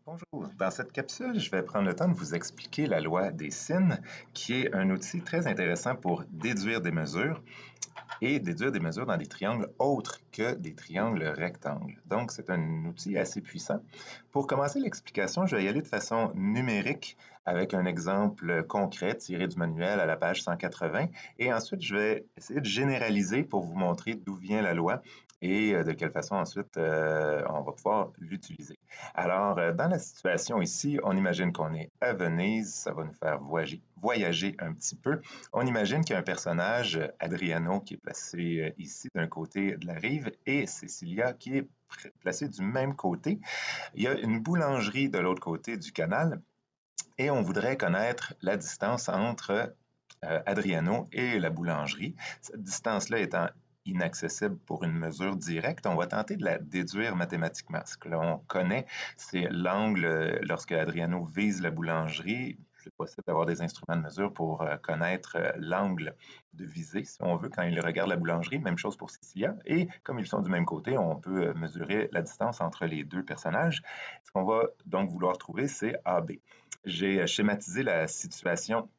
Bonjour, dans cette capsule, je vais prendre le temps de vous expliquer la loi des sines, qui est un outil très intéressant pour déduire des mesures et déduire des mesures dans des triangles autres que des triangles rectangles. Donc, c'est un outil assez puissant. Pour commencer l'explication, je vais y aller de façon numérique avec un exemple concret tiré du manuel à la page 180 et ensuite, je vais essayer de généraliser pour vous montrer d'où vient la loi et de quelle façon ensuite on va pouvoir l'utiliser. Alors, dans la situation ici, on imagine qu'on est à Venise, ça va nous faire voyager un petit peu. On imagine qu'il y a un personnage, Adriano, qui est placé ici d'un côté de la rive et Cecilia qui est placée du même côté. Il y a une boulangerie de l'autre côté du canal et on voudrait connaître la distance entre Adriano et la boulangerie. Cette distance-là étant inaccessible pour une mesure directe, on va tenter de la déduire mathématiquement. Ce que l'on connaît, c'est l'angle lorsque Adriano vise la boulangerie. C'est possible d'avoir des instruments de mesure pour connaître l'angle de visée, si on veut, quand il regarde la boulangerie. Même chose pour Cecilia. Et comme ils sont du même côté, on peut mesurer la distance entre les deux personnages. Ce qu'on va donc vouloir trouver, c'est AB. J'ai schématisé la situation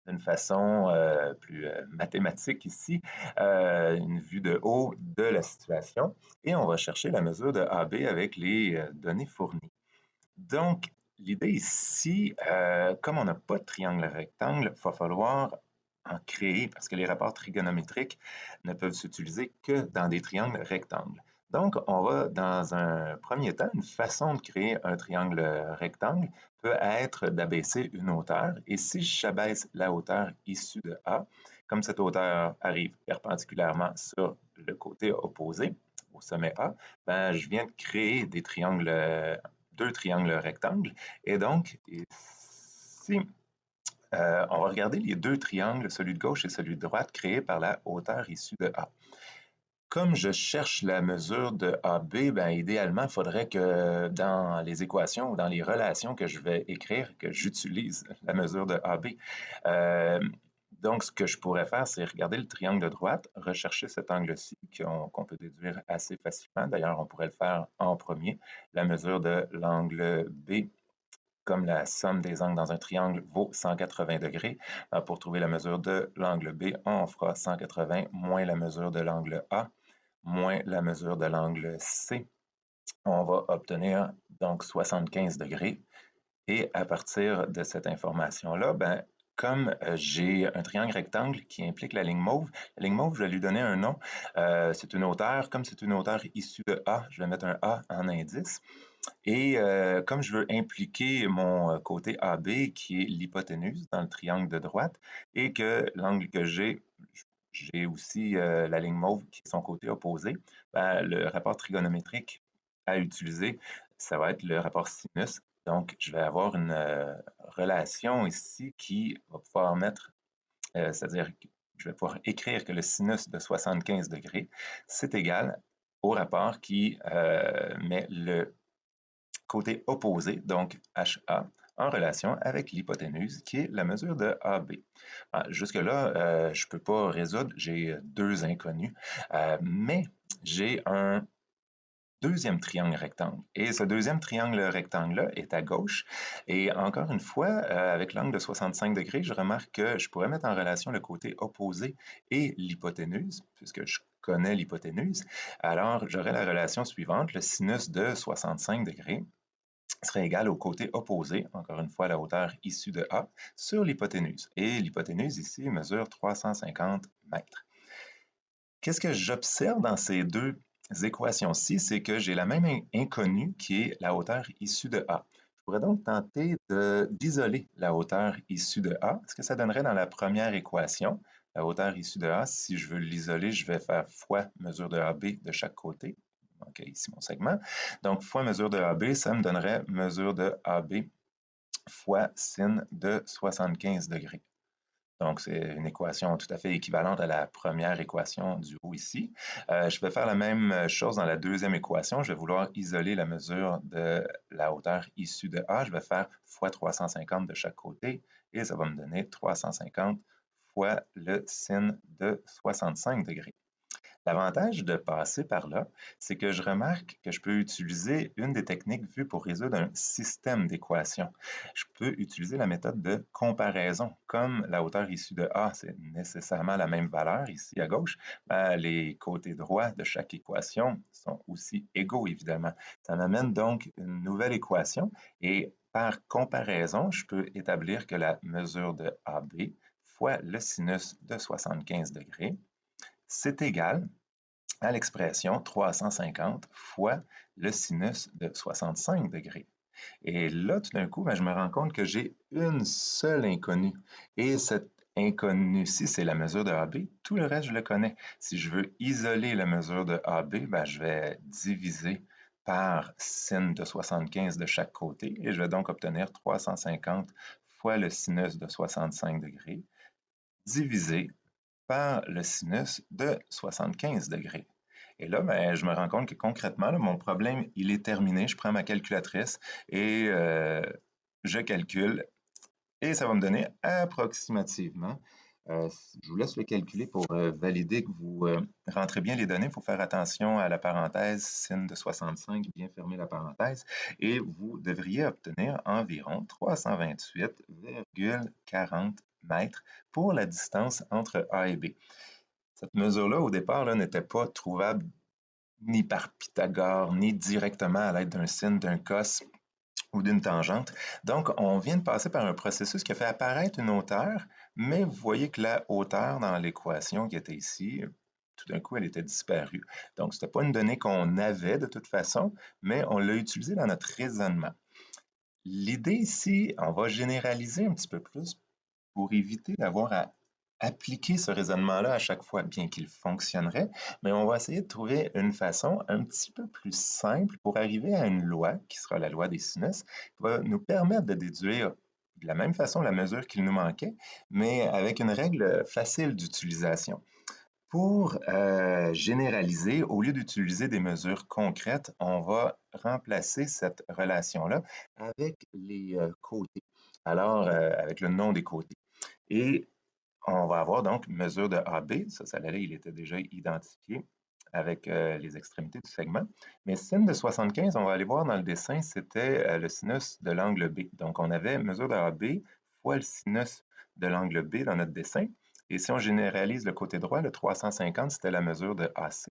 d'une façon plus mathématique ici, une vue de haut de la situation, et on va chercher la mesure de AB avec les données fournies. Donc, l'idée ici, comme on n'a pas de triangle rectangle, il va falloir en créer parce que les rapports trigonométriques ne peuvent s'utiliser que dans des triangles rectangles. Donc, on va, dans un premier temps, une façon de créer un triangle rectangle peut être d'abaisser une hauteur. Et si j'abaisse la hauteur issue de A, comme cette hauteur arrive perpendiculairement sur le côté opposé, au sommet A, ben, je viens de créer des triangles, deux triangles rectangles. Et donc, ici, on va regarder les deux triangles, celui de gauche et celui de droite, créés par la hauteur issue de A. Comme je cherche la mesure de AB, ben, idéalement, il faudrait que dans les équations ou dans les relations que je vais écrire, que j'utilise la mesure de AB. Donc, ce que je pourrais faire, c'est regarder le triangle de droite, rechercher cet angle-ci qu'on peut déduire assez facilement. D'ailleurs, on pourrait le faire en premier. La mesure de l'angle B, comme la somme des angles dans un triangle vaut 180 degrés. Pour trouver la mesure de l'angle B, on fera 180 moins la mesure de l'angle A, moins la mesure de l'angle C. On va obtenir donc 75 degrés. Et à partir de cette information-là, ben, comme j'ai un triangle rectangle qui implique la ligne mauve, je vais lui donner un nom. C'est une hauteur, comme c'est une hauteur issue de A, je vais mettre un A en indice. Et comme je veux impliquer mon côté AB, qui est l'hypoténuse dans le triangle de droite, et que l'angle que j'ai aussi la ligne mauve qui est son côté opposé, ben, le rapport trigonométrique à utiliser, ça va être le rapport sinus. Donc, je vais avoir une relation ici qui va pouvoir mettre, c'est-à-dire que je vais pouvoir écrire que le sinus de 75 degrés, c'est égal au rapport qui met le côté opposé, donc HA, en relation avec l'hypoténuse, qui est la mesure de AB. Jusque-là, je ne peux pas résoudre, j'ai deux inconnus, mais j'ai un deuxième triangle rectangle. Et ce deuxième triangle rectangle-là est à gauche. Et encore une fois, avec l'angle de 65 degrés, je remarque que je pourrais mettre en relation le côté opposé et l'hypoténuse, puisque je connais l'hypoténuse. Alors, j'aurais la relation suivante, le sinus de 65 degrés serait égal au côté opposé, encore une fois la hauteur issue de A, sur l'hypoténuse. Et l'hypoténuse ici mesure 350 mètres. Qu'est-ce que j'observe dans ces deux équations-ci? C'est que j'ai la même inconnue qui est la hauteur issue de A. Je pourrais donc tenter d'isoler la hauteur issue de A. Ce que ça donnerait dans la première équation, la hauteur issue de A, si je veux l'isoler, je vais faire fois mesure de AB de chaque côté. OK, ici mon segment. Donc, fois mesure de AB, ça me donnerait mesure de AB fois sin de 75 degrés. Donc, c'est une équation tout à fait équivalente à la première équation du haut ici. Je vais faire la même chose dans la deuxième équation. Je vais vouloir isoler la mesure de la hauteur issue de A. Je vais faire fois 350 de chaque côté et ça va me donner 350 fois le sin de 65 degrés. L'avantage de passer par là, c'est que je remarque que je peux utiliser une des techniques vues pour résoudre un système d'équations. Je peux utiliser la méthode de comparaison. Comme la hauteur issue de A, c'est nécessairement la même valeur ici à gauche, ben, les côtés droits de chaque équation sont aussi égaux, évidemment. Ça m'amène donc une nouvelle équation et par comparaison, je peux établir que la mesure de AB fois le sinus de 75 degrés, c'est égal à l'expression 350 fois le sinus de 65 degrés. Et là, tout d'un coup, ben, je me rends compte que j'ai une seule inconnue. Et cette inconnue-ci, c'est la mesure de AB. Tout le reste, je le connais. Si je veux isoler la mesure de AB, ben, je vais diviser par sin de 75 de chaque côté et je vais donc obtenir 350 fois le sinus de 65 degrés divisé par le sinus de 75 degrés. Et là, ben, je me rends compte que concrètement, là, mon problème, il est terminé. Je prends ma calculatrice et je calcule et ça va me donner approximativement, je vous laisse le calculer pour valider que vous rentrez bien les données. Il faut faire attention à la parenthèse, sin de 65, bien fermer la parenthèse, et vous devriez obtenir environ 328,40 mètres pour la distance entre A et B. Cette mesure-là, au départ, n'était pas trouvable ni par Pythagore, ni directement à l'aide d'un sin, d'un cos ou d'une tangente. Donc, on vient de passer par un processus qui a fait apparaître une hauteur, mais vous voyez que la hauteur dans l'équation qui était ici, tout d'un coup, elle était disparue. Donc, ce n'était pas une donnée qu'on avait de toute façon, mais on l'a utilisée dans notre raisonnement. L'idée ici, on va généraliser un petit peu plus pour éviter d'avoir à appliquer ce raisonnement-là à chaque fois, bien qu'il fonctionnerait, mais on va essayer de trouver une façon un petit peu plus simple pour arriver à une loi, qui sera la loi des sinus, qui va nous permettre de déduire de la même façon la mesure qu'il nous manquait, mais avec une règle facile d'utilisation. Pour généraliser, au lieu d'utiliser des mesures concrètes, on va remplacer cette relation-là avec les côtés. Alors, avec le nom des côtés. Et on va avoir donc mesure de AB, ça l'allait, il était déjà identifié avec les extrémités du segment. Mais sin de 75, on va aller voir dans le dessin, c'était le sinus de l'angle B. Donc, on avait mesure de AB fois le sinus de l'angle B dans notre dessin. Et si on généralise le côté droit, le 350, c'était la mesure de AC.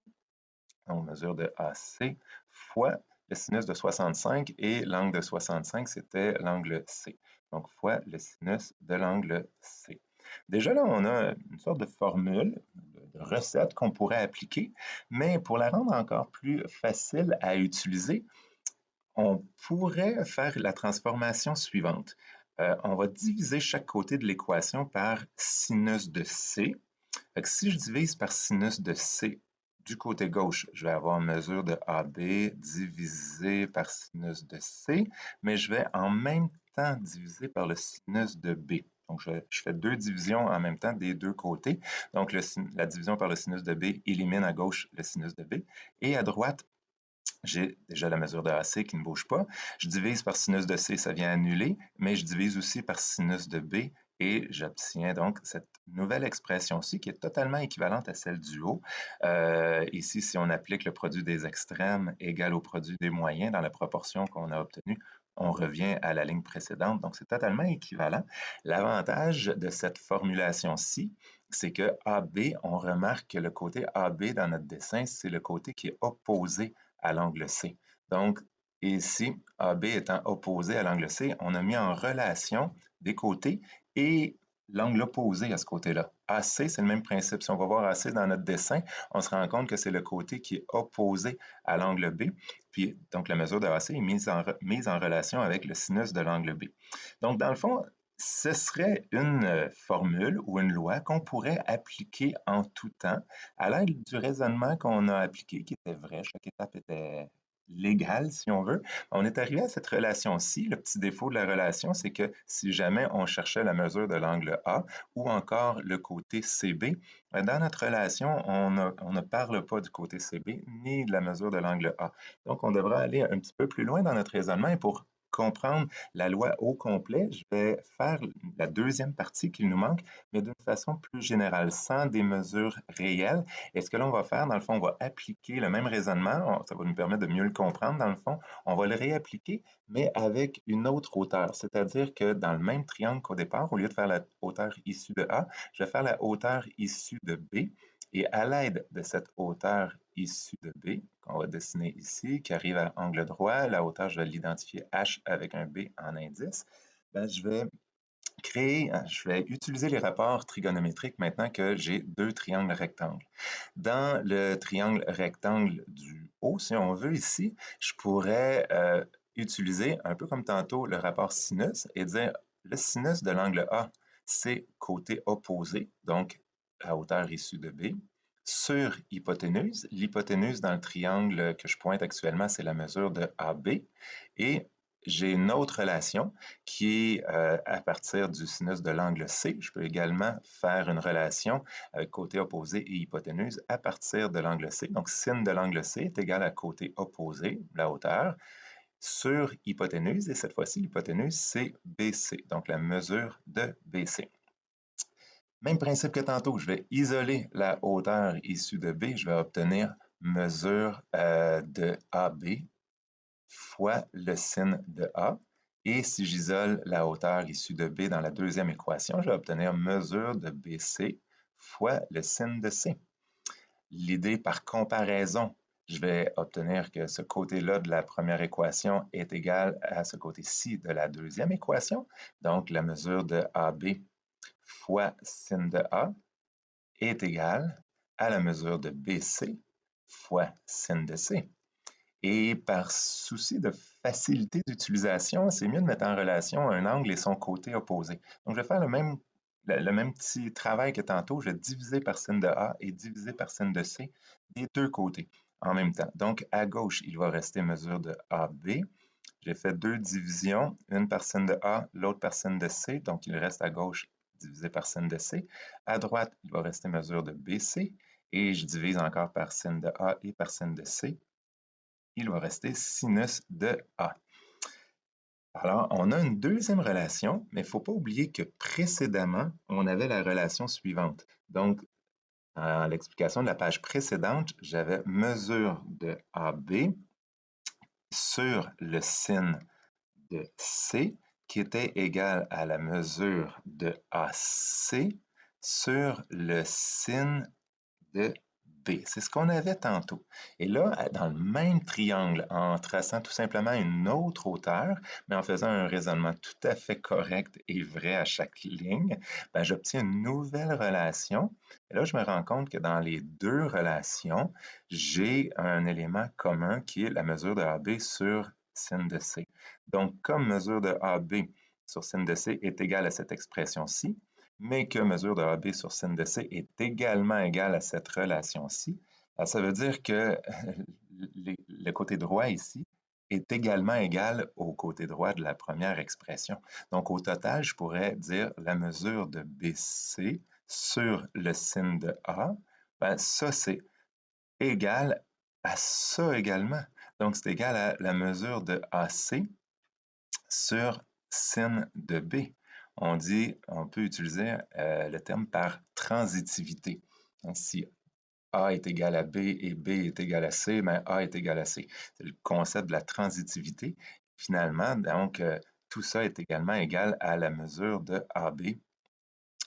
Donc, mesure de AC fois le sinus de 65 et l'angle de 65, c'était l'angle C. Donc, fois le sinus de l'angle C. Déjà là, on a une sorte de formule, de recette qu'on pourrait appliquer, mais pour la rendre encore plus facile à utiliser, on pourrait faire la transformation suivante. On va diviser chaque côté de l'équation par sinus de C. Fait que si je divise par sinus de C du côté gauche, je vais avoir mesure de AB divisé par sinus de C, mais je vais en même temps diviser par le sinus de B. Donc, je fais deux divisions en même temps des deux côtés. Donc, la division par le sinus de B élimine à gauche le sinus de B. Et à droite, j'ai déjà la mesure de AC qui ne bouge pas. Je divise par sinus de C, ça vient annuler, mais je divise aussi par sinus de B et j'obtiens donc cette nouvelle expression-ci qui est totalement équivalente à celle du haut. Ici, si on applique le produit des extrêmes égal au produit des moyens dans la proportion qu'on a obtenue, on revient à la ligne précédente, donc c'est totalement équivalent. L'avantage de cette formulation-ci, c'est que AB, on remarque que le côté AB dans notre dessin, c'est le côté qui est opposé à l'angle C. Donc, ici, AB étant opposé à l'angle C, on a mis en relation des côtés et l'angle opposé à ce côté-là. AC, c'est le même principe. Si on va voir AC dans notre dessin, on se rend compte que c'est le côté qui est opposé à l'angle B. Puis, donc, la mesure de AC est mise en relation avec le sinus de l'angle B. Donc, dans le fond, ce serait une formule ou une loi qu'on pourrait appliquer en tout temps à l'aide du raisonnement qu'on a appliqué, qui était vrai, chaque étape était légale, si on veut. On est arrivé à cette relation-ci. Le petit défaut de la relation, c'est que si jamais on cherchait la mesure de l'angle A ou encore le côté CB, dans notre relation, on ne parle pas du côté CB ni de la mesure de l'angle A. Donc, on devra aller un petit peu plus loin dans notre raisonnement et pour comprendre la loi au complet, je vais faire la deuxième partie qu'il nous manque, mais d'une façon plus générale, sans des mesures réelles. Et ce que l'on va faire, dans le fond, on va appliquer le même raisonnement, ça va nous permettre de mieux le comprendre, dans le fond, on va le réappliquer, mais avec une autre hauteur. C'est-à-dire que dans le même triangle qu'au départ, au lieu de faire la hauteur issue de A, je vais faire la hauteur issue de B. Et à l'aide de cette hauteur issue de B, qu'on va dessiner ici, qui arrive à angle droit, la hauteur, je vais l'identifier H avec un B en indice, ben, je vais utiliser les rapports trigonométriques maintenant que j'ai deux triangles rectangles. Dans le triangle rectangle du haut, si on veut ici, je pourrais utiliser, un peu comme tantôt, le rapport sinus et dire le sinus de l'angle A, c'est côté opposé, donc la hauteur issue de B, sur hypoténuse. L'hypoténuse dans le triangle que je pointe actuellement, c'est la mesure de AB. Et j'ai une autre relation qui est à partir du sinus de l'angle C. Je peux également faire une relation avec côté opposé et hypoténuse à partir de l'angle C. Donc, sin de l'angle C est égal à côté opposé, la hauteur, sur hypoténuse. Et cette fois-ci, l'hypoténuse, c'est BC, donc la mesure de BC. Même principe que tantôt, je vais isoler la hauteur issue de B. Je vais obtenir mesure de AB fois le sin de A. Et si j'isole la hauteur issue de B dans la deuxième équation, je vais obtenir mesure de BC fois le sin de C. L'idée par comparaison, je vais obtenir que ce côté-là de la première équation est égal à ce côté-ci de la deuxième équation. Donc, la mesure de AB fois sin de A est égale à la mesure de BC fois sin de C. Et par souci de facilité d'utilisation, c'est mieux de mettre en relation un angle et son côté opposé. Donc, je vais faire le même petit travail que tantôt. Je vais diviser par sin de A et diviser par sin de C des deux côtés en même temps. Donc, à gauche, il va rester mesure de AB. J'ai fait deux divisions, une par sin de A, l'autre par sin de C. Donc, il reste à gauche divisé par sin de C. À droite, il va rester mesure de BC. Et je divise encore par sin de A et par sin de C. Il va rester sinus de A. Alors, on a une deuxième relation, mais il ne faut pas oublier que précédemment, on avait la relation suivante. Donc, à l'explication de la page précédente, j'avais mesure de AB sur le sin de C qui était égal à la mesure de AC sur le sin de B. C'est ce qu'on avait tantôt. Et là, dans le même triangle, en traçant tout simplement une autre hauteur, mais en faisant un raisonnement tout à fait correct et vrai à chaque ligne, ben, j'obtiens une nouvelle relation. Et là, je me rends compte que dans les deux relations, j'ai un élément commun qui est la mesure de AB sur sin de C. Donc, comme mesure de AB sur sin de C est égale à cette expression-ci, mais que mesure de AB sur sin de C est également égale à cette relation-ci, ça veut dire que le côté droit ici est également égal au côté droit de la première expression. Donc, au total, je pourrais dire la mesure de BC sur le sin de A, ben, ça, c'est égal à ça également. Donc, c'est égal à la mesure de AC sur sin de B. On peut utiliser le terme par transitivité. Donc, si A est égal à B et B est égal à C, mais A est égal à C. C'est le concept de la transitivité. Finalement, donc, tout ça est également égal à la mesure de AB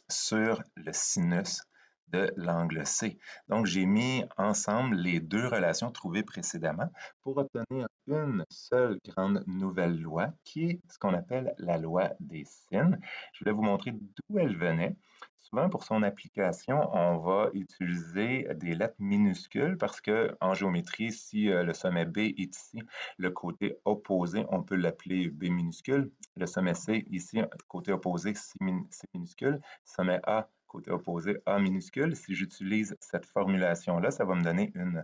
sur le sinus de l'angle C. Donc, j'ai mis ensemble les deux relations trouvées précédemment pour obtenir une seule grande nouvelle loi qui est ce qu'on appelle la loi des sines. Je vais vous montrer d'où elle venait. Souvent, pour son application, on va utiliser des lettres minuscules parce qu'en géométrie, si le sommet B est ici, le côté opposé, on peut l'appeler B minuscule. Le sommet C, ici, côté opposé, C minuscule. Sommet A, côté opposé, A minuscule. Si j'utilise cette formulation-là, ça va me donner une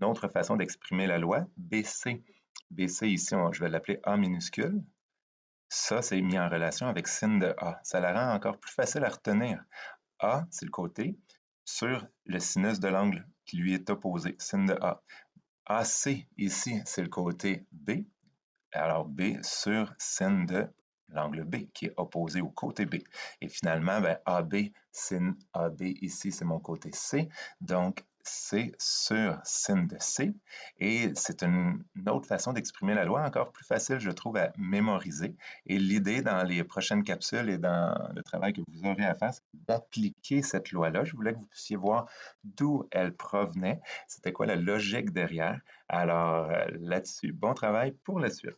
autre façon d'exprimer la loi. BC. BC, ici, je vais l'appeler A minuscule. Ça, c'est mis en relation avec sin de A. Ça la rend encore plus facile à retenir. A, c'est le côté, sur le sinus de l'angle qui lui est opposé, sin de A. AC, ici, c'est le côté B. Alors, B sur sin de l'angle B, qui est opposé au côté B. Et finalement, ben, AB, sin AB, ici, c'est mon côté C. Donc, C sur sin de C. Et c'est une autre façon d'exprimer la loi, encore plus facile, je trouve, à mémoriser. Et l'idée dans les prochaines capsules et dans le travail que vous aurez à faire, c'est d'appliquer cette loi-là. Je voulais que vous puissiez voir d'où elle provenait, c'était quoi la logique derrière. Alors, là-dessus, bon travail pour la suite.